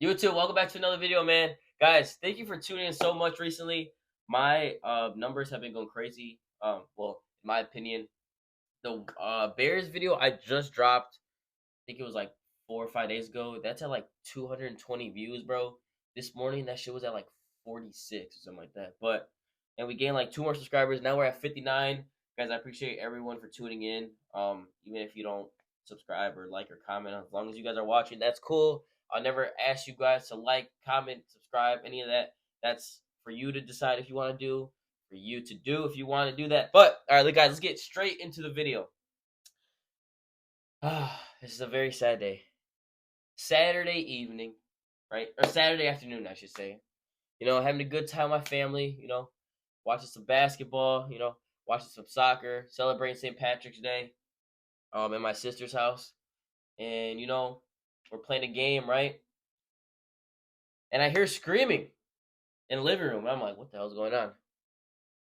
YouTube, welcome back to another video, man. Guys, thank you for tuning in so much recently. My numbers have been going crazy. Well, in my opinion, the Bears video I just dropped, I think it was like 4 or 5 days ago. That's at like 220 views, bro. This morning that shit was at like 46 or something like that. And we gained like two more subscribers. Now we're at 59. Guys, I appreciate everyone for tuning in. Even if you don't subscribe or like or comment, as long as you guys are watching, that's cool. I'll never ask you guys to like, comment, subscribe, any of that. That's for you to decide if you want to do, for you to do if you want to do that. But all right, guys, let's get straight into the video. This is a very sad day. Saturday evening, right? Or Saturday afternoon, I should say. Having a good time with my family, watching some basketball, watching some soccer, celebrating St. Patrick's Day, at my sister's house. And, we're playing a game, right? And I hear screaming in the living room. I'm like, what the hell's going on?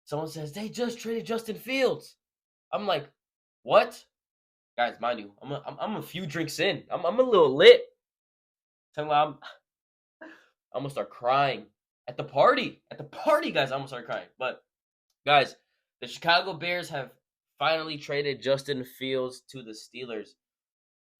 Someone says, they just traded Justin Fields. I'm like, what? Guys, mind you, I'm a few drinks in. I'm a little lit. Tell me, I'm gonna start crying at the party. At the party, guys, I'm gonna start crying. But guys, the Chicago Bears have finally traded Justin Fields to the Steelers.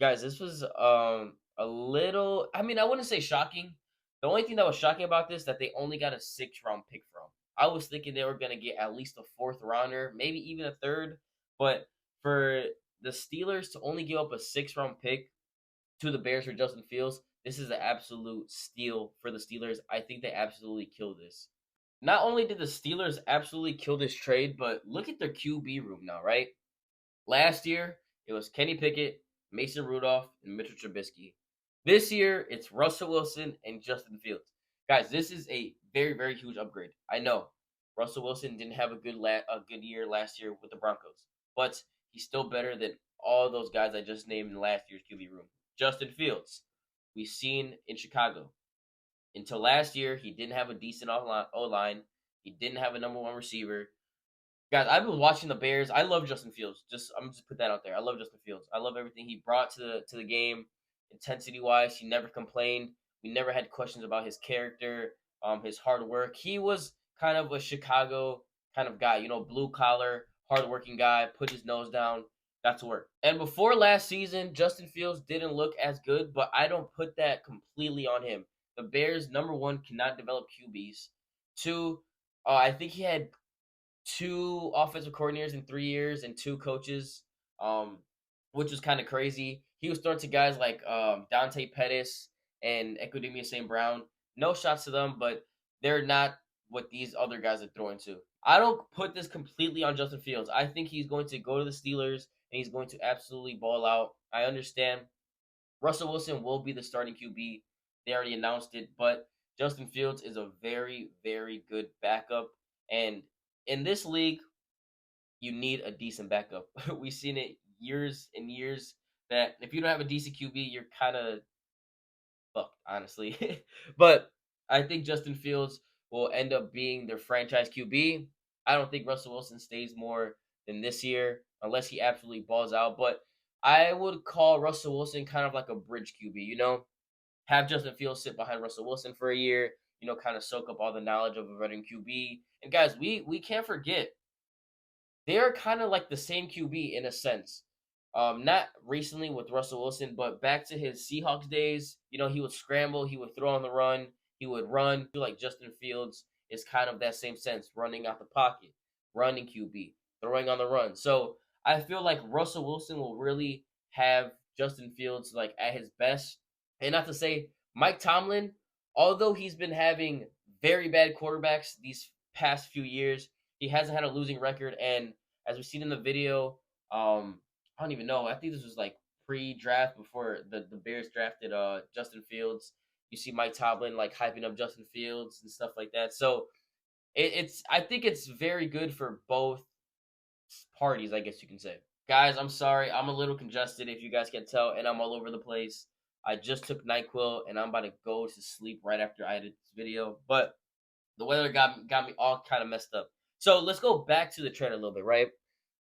Guys, this was a little. I mean, I wouldn't say shocking. The only thing that was shocking about this that they only got a 6th round pick from. I was thinking they were gonna get at least a 4th rounder, maybe even a third. But for the Steelers to only give up a 6th round pick to the Bears for Justin Fields, this is an absolute steal for the Steelers. I think they absolutely killed this. Not only did the Steelers absolutely kill this trade, but look at their QB room now, right? Last year, it was Kenny Pickett, Mason Rudolph, and Mitchell Trubisky. This year, it's Russell Wilson and Justin Fields. Guys, this is a very, very huge upgrade. I know Russell Wilson didn't have a good year last year with the Broncos, but he's still better than all those guys I just named in last year's QB room. Justin Fields, we've seen in Chicago. Until last year, he didn't have a decent O-line. He didn't have a number one receiver. Guys, I've been watching the Bears. I love Justin Fields. I'm just put that out there. I love Justin Fields. I love everything he brought to the game, intensity wise. He never complained. We never had questions about his character, his hard work. He was kind of a Chicago kind of guy, blue collar, hardworking guy. Put his nose down, got to work. And before last season, Justin Fields didn't look as good, but I don't put that completely on him. The Bears, number one, cannot develop QBs. Two, I think he had two offensive coordinators in 3 years and two coaches, which was kind of crazy. He was throwing to guys like Dante Pettis and Equidemia St. Brown. No shots to them, but they're not what these other guys are throwing to. I don't put this completely on Justin Fields. I think he's going to go to the Steelers and he's going to absolutely ball out. I understand Russell Wilson will be the starting QB. They already announced it, but Justin Fields is a very, very good backup. And in this league, you need a decent backup. We've seen it years and years that if you don't have a decent QB, you're kind of fucked, honestly. But I think Justin Fields will end up being their franchise QB. I don't think Russell Wilson stays more than this year unless he absolutely balls out. But I would call Russell Wilson kind of like a bridge QB, have Justin Fields sit behind Russell Wilson for a year, kind of soak up all the knowledge of a veteran QB. And guys, we can't forget they are kind of like the same QB in a sense. Not recently with Russell Wilson, but back to his Seahawks days. He would scramble, he would throw on the run, he would run. I feel like Justin Fields is kind of that same sense, running out the pocket, running QB, throwing on the run. So I feel like Russell Wilson will really have Justin Fields like at his best. And not to say Mike Tomlin, although he's been having very bad quarterbacks these past few years, he hasn't had a losing record. And as we've seen in the video, I don't even know. I think this was like pre-draft before the Bears drafted Justin Fields. You see Mike Tomlin like hyping up Justin Fields and stuff like that. So it's I think it's very good for both parties, I guess you can say. Guys, I'm sorry. I'm a little congested if you guys can tell, and I'm all over the place. I just took NyQuil and I'm about to go to sleep right after I edit this video. But the weather got me all kind of messed up. So let's go back to the trade a little bit, right?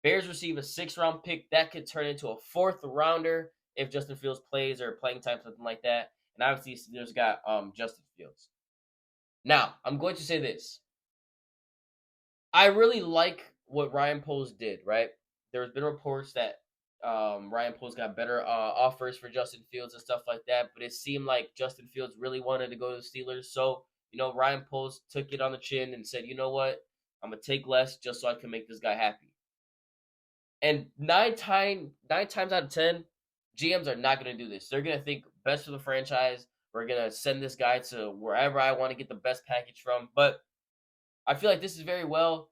Bears receive a 6th round pick that could turn into a 4th rounder if Justin Fields plays or playing time, something like that. and obviously Steelers got Justin Fields. Now, I'm going to say this. I really like what Ryan Poles did, right? There's been reports that Ryan Poles got better offers for Justin Fields and stuff like that, but it seemed like Justin Fields really wanted to go to the Steelers. So, Ryan Poles took it on the chin and said, you know what? I'm going to take less just so I can make this guy happy. And nine times out of 10, GMs are not going to do this. They're going to think best for the franchise. We're going to send this guy to wherever I want to get the best package from. But I feel like this is very well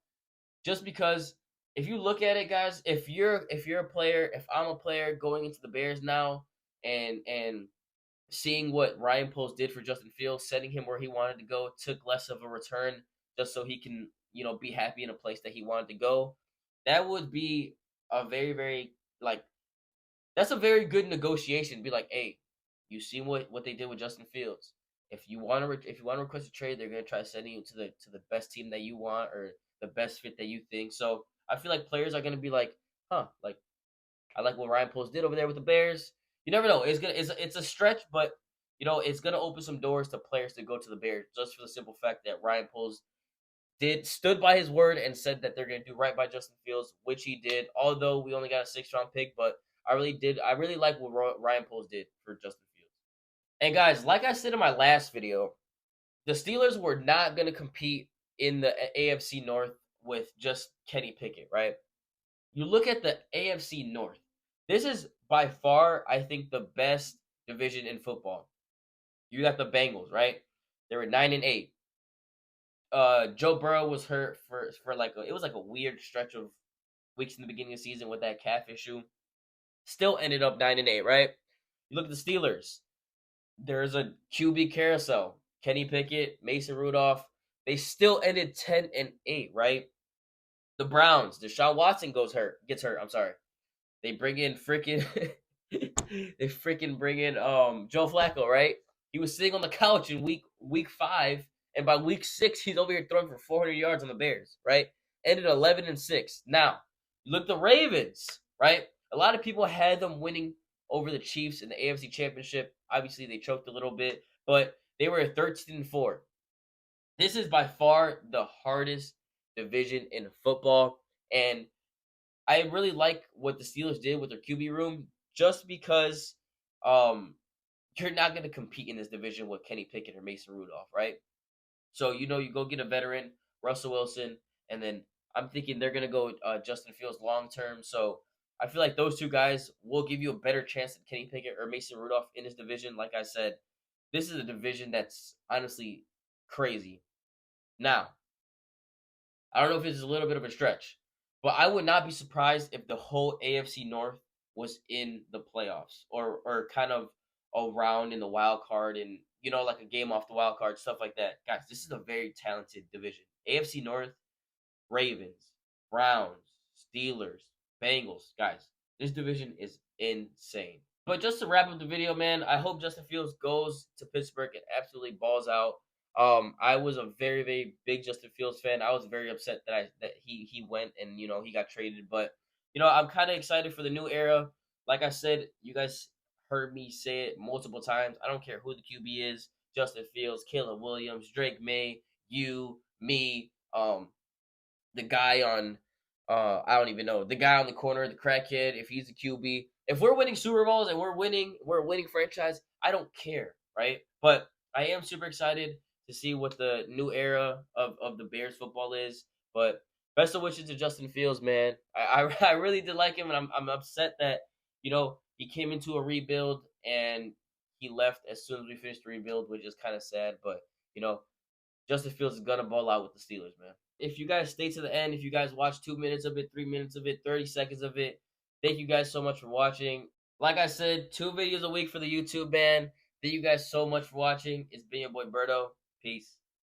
just because if you look at it, guys, if you're a player, if I'm a player going into the Bears now and seeing what Ryan Poles did for Justin Fields, sending him where he wanted to go, took less of a return just so he can, be happy in a place that he wanted to go. That would be a very, very that's a very good negotiation. Be like, hey, you see what they did with Justin Fields. If you want to request a trade, they're gonna try sending you to the best team that you want or the best fit that you think. So I feel like players are gonna be like, huh, like I like what Ryan Poles did over there with the Bears. You never know. It's a stretch, but it's gonna open some doors to players to go to the Bears just for the simple fact that Ryan Poles stood by his word and said that they're gonna do right by Justin Fields, which he did. Although we only got a 6th-round pick, but I really like what Ryan Poles did for Justin Fields. And guys, like I said in my last video, the Steelers were not going to compete in the AFC North with just Kenny Pickett, right? You look at the AFC North. This is by far, I think, the best division in football. You got the Bengals, right? They were 9-8. Joe Burrow was hurt for it was like a weird stretch of weeks in the beginning of the season with that calf issue. Still ended up 9-8, right? You look at the Steelers. There's a QB carousel. Kenny Pickett, Mason Rudolph. They still ended 10-8, right? The Browns, Deshaun Watson gets hurt. I'm sorry. They bring in bring in Joe Flacco, right? He was sitting on the couch in week 5, and by week 6, he's over here throwing for 400 yards on the Bears, right? Ended 11-6. Now, look at the Ravens, right? A lot of people had them winning over the Chiefs in the AFC Championship. Obviously, they choked a little bit, but they were 13-4. This is by far the hardest division in football, and I really like what the Steelers did with their QB room, just because you're not going to compete in this division with Kenny Pickett or Mason Rudolph, right? So you go get a veteran, Russell Wilson, and then I'm thinking they're going to go Justin Fields long term. So I feel like those two guys will give you a better chance than Kenny Pickett or Mason Rudolph in this division. Like I said, this is a division that's honestly crazy. Now, I don't know if it's a little bit of a stretch, but I would not be surprised if the whole AFC North was in the playoffs or kind of around in the wild card and like a game off the wild card, stuff like that. Guys, this is a very talented division. AFC North, Ravens, Browns, Steelers, Bengals. Guys, this division is insane. But just to wrap up the video, man, I hope Justin Fields goes to Pittsburgh and absolutely balls out. I was a very, very big Justin Fields fan. I was very upset that he went and he got traded. But I'm kind of excited for the new era. Like I said, you guys heard me say it multiple times. I don't care who the QB is: Justin Fields, Caleb Williams, Drake May, you, me, the guy on I don't even know, the guy on the corner, the crackhead, if he's a QB. If we're winning Super Bowls and we're a winning franchise, I don't care, right? But I am super excited to see what the new era of the Bears football is. But best of wishes to Justin Fields, man. I really did like him, and I'm upset that he came into a rebuild and he left as soon as we finished the rebuild, which is kind of sad. But Justin Fields is gonna ball out with the Steelers, man. If you guys stay to the end, if you guys watch 2 minutes of it, 3 minutes of it, 30 seconds of it, thank you guys so much for watching. Like I said, 2 videos a week for the YouTube, man. Thank you guys so much for watching. It's been your boy Berto. Peace.